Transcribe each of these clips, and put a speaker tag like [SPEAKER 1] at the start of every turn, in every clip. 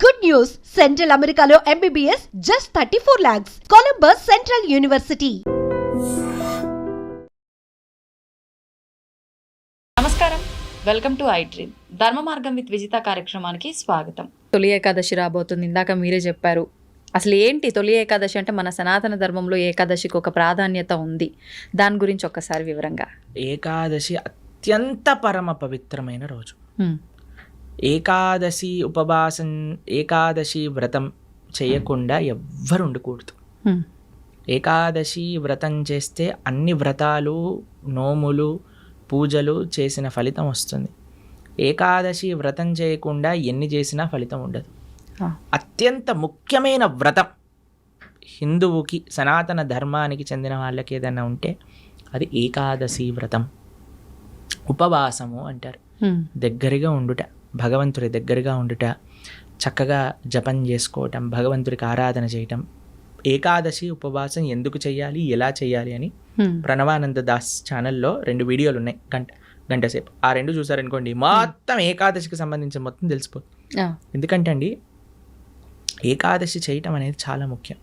[SPEAKER 1] Good news! Central Americano MBBS just 34 lakhs. Columbus Central University.
[SPEAKER 2] నమస్కారం, welcome to I dream. ధర్మ మార్గం with Vijitha కార్యక్రమానికి స్వాగతం. తొలి ఏకాదశి రాబోతుంది, ఇందాక మీరే చెప్పారు. అసలు ఏంటి తొలి ఏకాదశి అంటే? మన సనాతన ధర్మంలో ఏకాదశికి ఒక ప్రాధాన్యత ఉంది, దాని గురించి ఒక్కసారి వివరంగా.
[SPEAKER 3] ఏకాదశి అత్యంత పరమ పవిత్రమైన రోజు. ఏకాదశి ఉపవాసం, ఏకాదశి వ్రతం చేయకుండా ఎవ్వరు ఉండకూడదు. ఏకాదశి వ్రతం చేస్తే అన్ని వ్రతాలు, నోములు, పూజలు చేసిన ఫలితం వస్తుంది. ఏకాదశి వ్రతం చేయకుండా ఎన్ని చేసినా ఫలితం ఉండదు. అత్యంత ముఖ్యమైన వ్రతం హిందువుకి, సనాతన ధర్మానికి చెందిన వాళ్ళకి ఏదైనా ఉంటే అది ఏకాదశి వ్రతం. ఉపవాసము అంటారు. దగ్గరగా ఉండుట, భగవంతుడి దగ్గరగా ఉండుట, చక్కగా జపం చేసుకోవటం, భగవంతుడికి ఆరాధన చేయటం. ఏకాదశి ఉపవాసం ఎందుకు చేయాలి, ఎలా చేయాలి అని ప్రణవానంద దాస్ ఛానల్లో 2 వీడియోలు ఉన్నాయి, గంట సేపు. ఆ 2 చూసారనుకోండి, మొత్తం ఏకాదశికి సంబంధించిన మొత్తం తెలిసిపోతుంది. ఎందుకంటే అండి, ఏకాదశి చేయటం అనేది చాలా ముఖ్యం.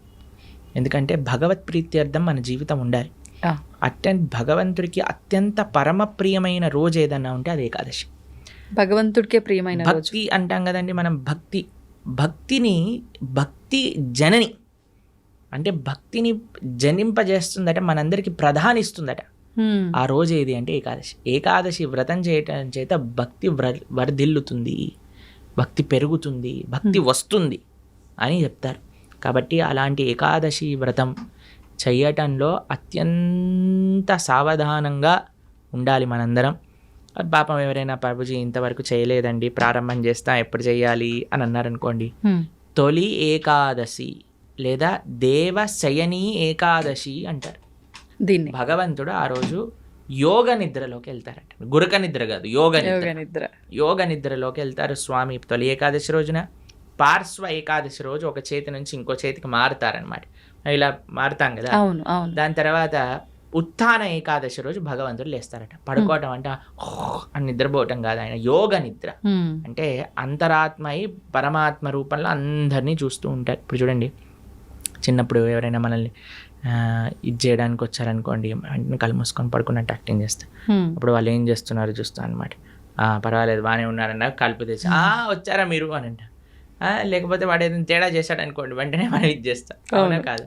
[SPEAKER 3] ఎందుకంటే భగవత్ ప్రీత్యర్థం మన జీవితం ఉండాలి. భగవంతుడికి అత్యంత పరమ ప్రియమైన రోజు ఏదన్నా ఉంటే అది ఏకాదశి.
[SPEAKER 2] భగవంతుడికే ప్రియమైన
[SPEAKER 3] భక్తి అంటాం కదండి మనం. భక్తి జనని అంటే భక్తిని జనింపజేస్తుందట, మనందరికీ ప్రధానిస్తుందట. ఆ రోజు ఏది అంటే ఏకాదశి. ఏకాదశి వ్రతం చేయటం చేత భక్తి వర్ధిల్లుతుంది, భక్తి పెరుగుతుంది, భక్తి వస్తుంది అని చెప్తారు. కాబట్టి అలాంటి ఏకాదశి వ్రతం చేయటంలో అత్యంత సావధానంగా ఉండాలి మనందరం. పాపం ఎవరైనా ప్రభుజీ ఇంతవరకు చేయలేదండి, ప్రారంభం చేస్తా, ఎప్పుడు చేయాలి అని అన్నారనుకోండి, తొలి ఏకాదశి లేదా దేవశయనీ ఏకాదశి అంటారు దీన్ని. భగవంతుడు ఆ రోజు యోగ నిద్రలోకి వెళ్తారట. గురక నిద్ర కాదు, యోగ నిద్రలోకి వెళ్తారు స్వామి తొలి ఏకాదశి రోజున. పార్శ్వ ఏకాదశి రోజు ఒక చేతి నుంచి ఇంకో చేతికి మారుతారనమాట. ఇలా మారుతాం కదా. దాని తర్వాత ఉత్థాన ఏకాదశి రోజు భగవంతుడు లేస్తారట. పడుకోవటం అంటే అని నిద్రపోవటం కాదు, ఆయన యోగ నిద్ర. అంటే అంతరాత్మ పరమాత్మ రూపంలో అందరినీ చూస్తూ ఉంటారు. ఇప్పుడు చూడండి, చిన్నప్పుడు ఎవరైనా మనల్ని ఇది చేయడానికి వచ్చారనుకోండి, వెంటనే కళ్ళు మూసుకొని పడుకున్నట్టు యాక్టింగ్ చేస్తారు. అప్పుడు వాళ్ళు ఏం చేస్తున్నారు చూస్తాను అనమాట. పర్వాలేదు, బాగానే ఉన్నారన్న, కలుపు తెచ్చి వచ్చారా మీరు అని అంటారు. లేకపోతే వాడు ఏదైనా తేడా చేశాడు అనుకోండి, వెంటనే మనం ఇది చేస్తాం. అవునా కాదు?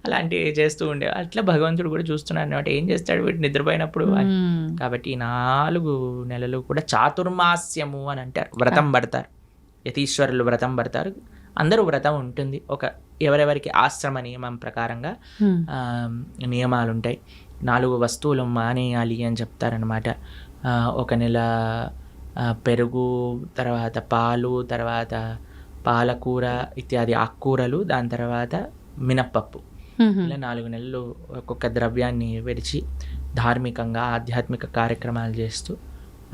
[SPEAKER 3] అలాంటివి చేస్తూ ఉండే. అట్లా భగవంతుడు కూడా చూస్తున్నాడు అనమాట, ఏం చేస్తాడు వీడు నిద్రపోయినప్పుడు అని. కాబట్టి 4 నెలలు కూడా చాతుర్మాస్యము అని అంటారు. వ్రతం పడతారు, యతీశ్వరులు వ్రతం పడతారు. అందరూ వ్రతం ఉంటుంది. ఎవరెవరికి ఆశ్రమ నియమం ప్రకారంగా నియమాలు ఉంటాయి. 4 వస్తువులు మానేయాలి అని చెప్తారనమాట. 1 నెల పెరుగు, తర్వాత పాలు, తర్వాత పాలకూర ఇత్యాది ఆకుకూరలు, దాని తర్వాత మినప్పప్పు. ఇలా 4 నెలలు ఒక్కొక్క ద్రవ్యాన్ని విడిచి ధార్మికంగా ఆధ్యాత్మిక కార్యక్రమాలు చేస్తూ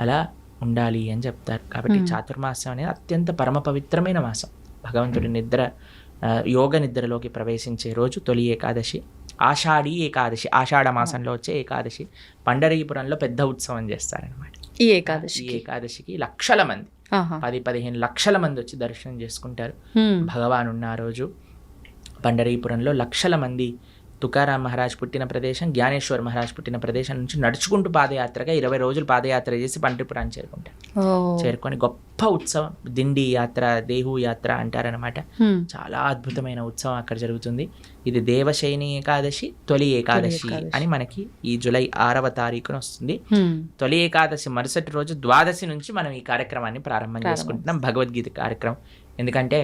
[SPEAKER 3] అలా ఉండాలి అని చెప్తారు. కాబట్టి చాతుర్మాసం అనేది అత్యంత పరమ పవిత్రమైన మాసం. భగవంతుడి యోగ నిద్రలోకి ప్రవేశించే రోజు తొలి ఏకాదశి. ఆషాఢీ ఏకాదశి, ఆషాఢ మాసంలో వచ్చే ఏకాదశి. పండరీపురంలో పెద్ద ఉత్సవం చేస్తారనమాట. ఈ ఏకాదశికి లక్షల మంది, 10-15 లక్షల మంది వచ్చి దర్శనం చేసుకుంటారు. భగవాన్ ఉన్న ఆ రోజు పండరీపురంలో లక్షల మంది తుకారాం మహారాజ్ పుట్టిన ప్రదేశం, జ్ఞానేశ్వర్ మహారాజ్ పుట్టిన ప్రదేశం నుంచి నడుచుకుంటూ పాదయాత్రగా 20 రోజులు పాదయాత్ర చేసి పండరీపురాన్ని చేరుకుంటారు. చేరుకొని గొప్ప ఉత్సవం, దిండి యాత్ర, దేహు యాత్ర అంటారనమాట. చాలా అద్భుతమైన ఉత్సవం అక్కడ జరుగుతుంది. ఇది దేవశయని ఏకాదశి, తొలి ఏకాదశి అని మనకి ఈ జూలై 6వ తారీఖున వస్తుంది. తొలి ఏకాదశి మరుసటి రోజు ద్వాదశి నుంచి మనం ఈ కార్యక్రమాన్ని ప్రారంభం చేసుకుంటున్నాం, భగవద్గీత కార్యక్రమం. ఎందుకంటే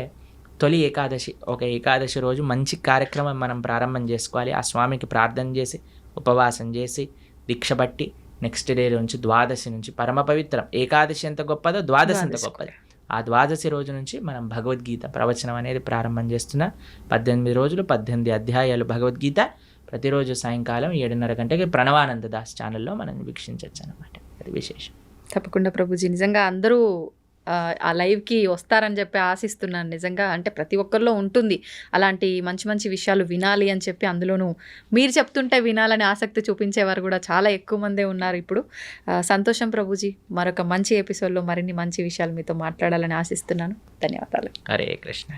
[SPEAKER 3] తొలి ఏకాదశి, ఒక ఏకాదశి రోజు మంచి కార్యక్రమం మనం ప్రారంభం చేసుకోవాలి. ఆ స్వామికి ప్రార్థన చేసి, ఉపవాసం చేసి, దీక్ష పట్టి, నెక్స్ట్ డే నుంచి ద్వాదశి నుంచి పరమ పవిత్రం. ఏకాదశి ఎంత గొప్పదో ద్వాదశి ఎంత గొప్పది. ఆ ద్వాదశి రోజు నుంచి మనం భగవద్గీత ప్రవచనం అనేది ప్రారంభం చేస్తున్నా. 18 రోజులు 18 అధ్యాయాలు భగవద్గీత. ప్రతిరోజు సాయంకాలం 7:30 గంటకి ప్రణవానంద దాస్ ఛానల్లో మనం వీక్షించవచ్చు అనమాట. అది విశేషం.
[SPEAKER 2] తప్పకుండా ప్రభుజీ. నిజంగా అందరూ ఆ లైవ్కి వస్తారని చెప్పి ఆశిస్తున్నాను నిజంగా. అంటే ప్రతి ఒక్కరిలో ఉంటుంది అలాంటి మంచి మంచి విషయాలు వినాలి అని చెప్పి, అందులోనూ మీరు చెప్తుంటే వినాలని ఆసక్తి చూపించేవారు కూడా చాలా ఎక్కువ మందే ఉన్నారు ఇప్పుడు. సంతోషం ప్రభుజీ, మరొక మంచి ఎపిసోడ్లో మరిన్ని మంచి విషయాలు మీతో మాట్లాడాలని ఆశిస్తున్నాను. ధన్యవాదాలు.
[SPEAKER 3] హరే కృష్ణ.